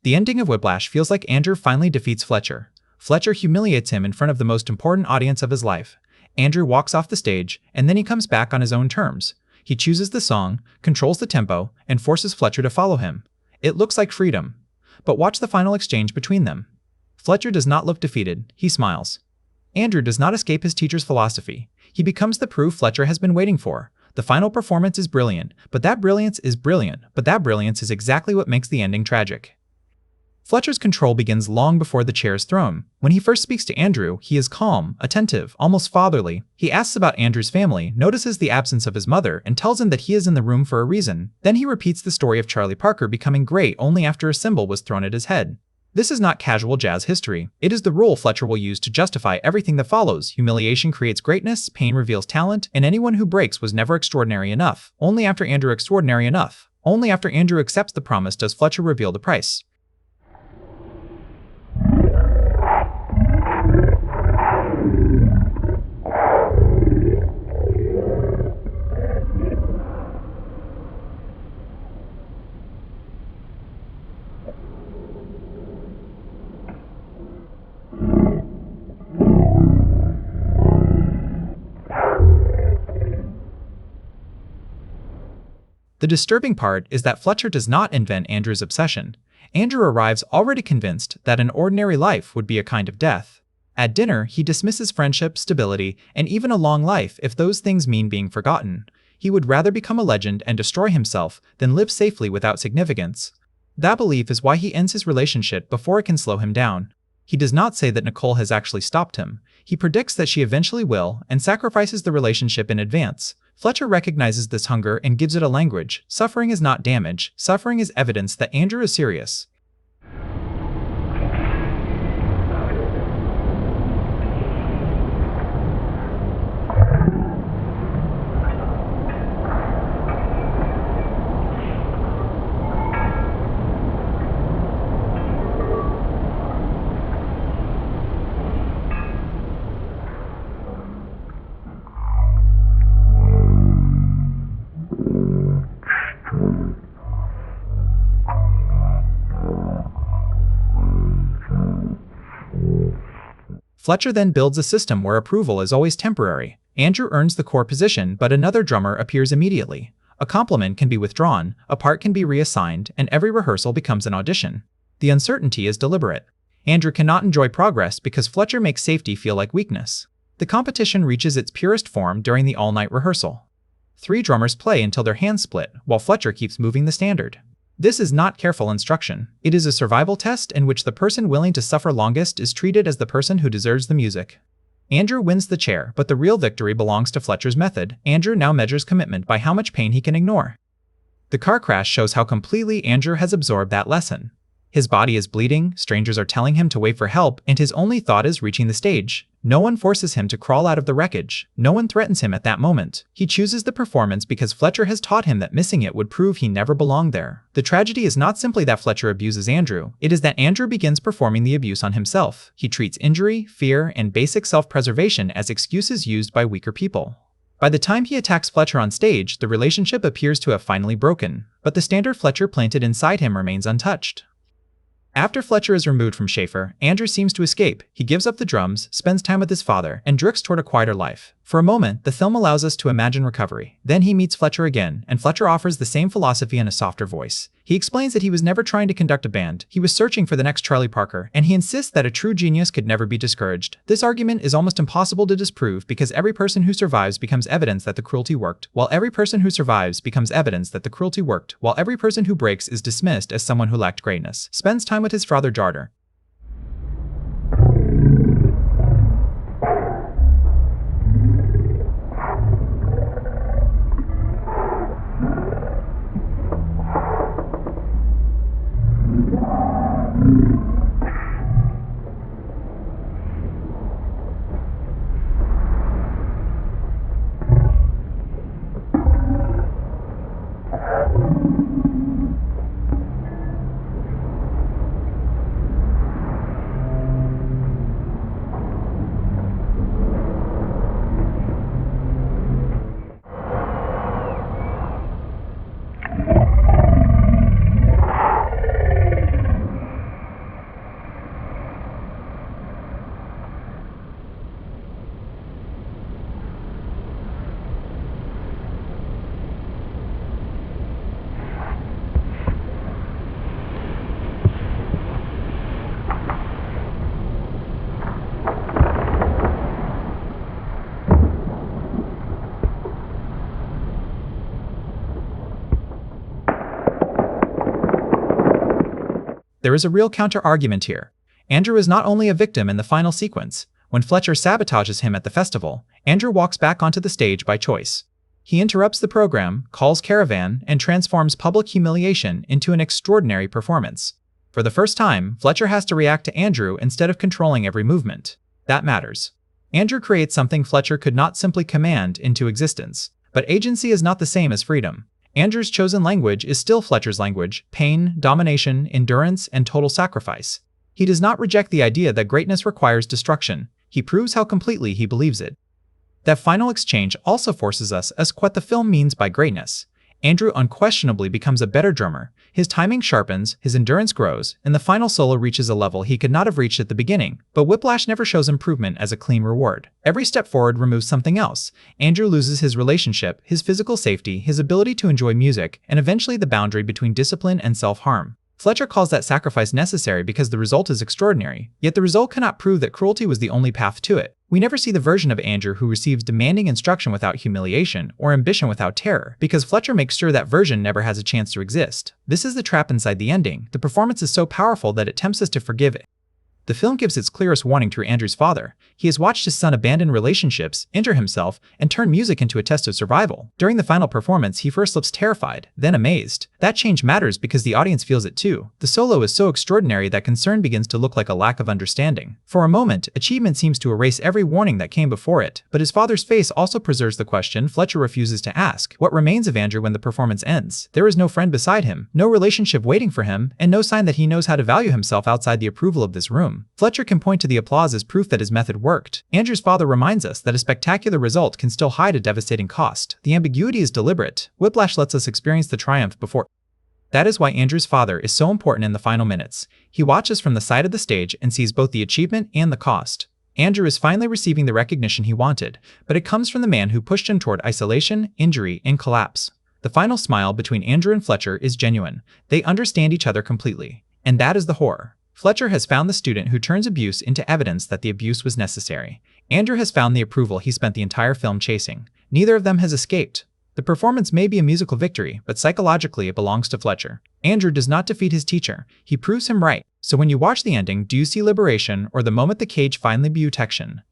The ending of Whiplash feels like Andrew finally defeats Fletcher. Fletcher humiliates him in front of the most important audience of his life. Andrew walks off the stage, and then he comes back on his own terms. He chooses the song, controls the tempo, and forces Fletcher to follow him. It looks like freedom. But watch the final exchange between them. Fletcher does not look defeated, he smiles. Andrew does not escape his teacher's philosophy. He becomes the proof Fletcher has been waiting for. The final performance is brilliant, but that brilliance is exactly what makes the ending tragic. Fletcher's control begins long before the chair is thrown. When he first speaks to Andrew, he is calm, attentive, almost fatherly. He asks about Andrew's family, notices the absence of his mother, and tells him that he is in the room for a reason. Then he repeats the story of Charlie Parker becoming great only after a cymbal was thrown at his head. This is not casual jazz history. It is the rule Fletcher will use to justify everything that follows. Humiliation creates greatness, pain reveals talent, and anyone who breaks was never extraordinary enough. Only after Andrew accepts the promise does Fletcher reveal the price. The disturbing part is that Fletcher does not invent Andrew's obsession. Andrew arrives already convinced that an ordinary life would be a kind of death. At dinner, he dismisses friendship, stability, and even a long life if those things mean being forgotten. He would rather become a legend and destroy himself than live safely without significance. That belief is why he ends his relationship before it can slow him down. He does not say that Nicole has actually stopped him. He predicts that she eventually will and sacrifices the relationship in advance. Fletcher recognizes this hunger and gives it a language. Suffering is not damage. Suffering is evidence that Andrew is serious. Fletcher then builds a system where approval is always temporary. Andrew earns the core position, but another drummer appears immediately. A compliment can be withdrawn, a part can be reassigned, and every rehearsal becomes an audition. The uncertainty is deliberate. Andrew cannot enjoy progress because Fletcher makes safety feel like weakness. The competition reaches its purest form during the all-night rehearsal. 3 drummers play until their hands split, while Fletcher keeps moving the standard. This is not careful instruction. It is a survival test in which the person willing to suffer longest is treated as the person who deserves the music. Andrew wins the chair, but the real victory belongs to Fletcher's method. Andrew now measures commitment by how much pain he can ignore. The car crash shows how completely Andrew has absorbed that lesson. His body is bleeding, strangers are telling him to wait for help, and his only thought is reaching the stage. No one forces him to crawl out of the wreckage. No one threatens him at that moment. He chooses the performance because Fletcher has taught him that missing it would prove he never belonged there. The tragedy is not simply that Fletcher abuses Andrew, it is that Andrew begins performing the abuse on himself. He treats injury, fear, and basic self-preservation as excuses used by weaker people. By the time he attacks Fletcher on stage, the relationship appears to have finally broken, but the standard Fletcher planted inside him remains untouched. After Fletcher is removed from Schaefer, Andrew seems to escape. He gives up the drums, spends time with his father, and drifts toward a quieter life. For a moment, the film allows us to imagine recovery. Then he meets Fletcher again, and Fletcher offers the same philosophy in a softer voice. He explains that he was never trying to conduct a band, he was searching for the next Charlie Parker, and he insists that a true genius could never be discouraged. This argument is almost impossible to disprove because every person who survives becomes evidence that the cruelty worked, while every person who survives becomes evidence that the cruelty worked, while every person who breaks is dismissed as someone who lacked greatness. Spends time with his father Jarder. There is a real counter-argument here. Andrew is not only a victim in the final sequence. When Fletcher sabotages him at the festival, Andrew walks back onto the stage by choice. He interrupts the program, calls Caravan, and transforms public humiliation into an extraordinary performance. For the first time, Fletcher has to react to Andrew instead of controlling every movement. That matters. Andrew creates something Fletcher could not simply command into existence. But agency is not the same as freedom. Andrew's chosen language is still Fletcher's language: pain, domination, endurance, and total sacrifice. He does not reject the idea that greatness requires destruction. He proves how completely he believes it. That final exchange also forces us to ask what the film means by greatness. Andrew unquestionably becomes a better drummer. His timing sharpens, his endurance grows, and the final solo reaches a level he could not have reached at the beginning. But Whiplash never shows improvement as a clean reward. Every step forward removes something else. Andrew loses his relationship, his physical safety, his ability to enjoy music, and eventually the boundary between discipline and self-harm. Fletcher calls that sacrifice necessary because the result is extraordinary, yet the result cannot prove that cruelty was the only path to it. We never see the version of Andrew who receives demanding instruction without humiliation or ambition without terror, because Fletcher makes sure that version never has a chance to exist. This is the trap inside the ending. The performance is so powerful that it tempts us to forgive it. The film gives its clearest warning through Andrew's father. He has watched his son abandon relationships, injure himself, and turn music into a test of survival. During the final performance, he first looks terrified, then amazed. That change matters because the audience feels it too. The solo is so extraordinary that concern begins to look like a lack of understanding. For a moment, achievement seems to erase every warning that came before it, but his father's face also preserves the question Fletcher refuses to ask. What remains of Andrew when the performance ends? There is no friend beside him, no relationship waiting for him, and no sign that he knows how to value himself outside the approval of this room. Fletcher can point to the applause as proof that his method worked. Andrew's father reminds us that a spectacular result can still hide a devastating cost. The ambiguity is deliberate. Whiplash lets us experience the triumph before. That is why Andrew's father is so important in the final minutes. He watches from the side of the stage and sees both the achievement and the cost. Andrew is finally receiving the recognition he wanted, but it comes from the man who pushed him toward isolation, injury, and collapse. The final smile between Andrew and Fletcher is genuine. They understand each other completely. And that is the horror. Fletcher has found the student who turns abuse into evidence that the abuse was necessary. Andrew has found the approval he spent the entire film chasing. Neither of them has escaped. The performance may be a musical victory, but psychologically it belongs to Fletcher. Andrew does not defeat his teacher. He proves him right. So when you watch the ending, do you see liberation or the moment the cage finally protection?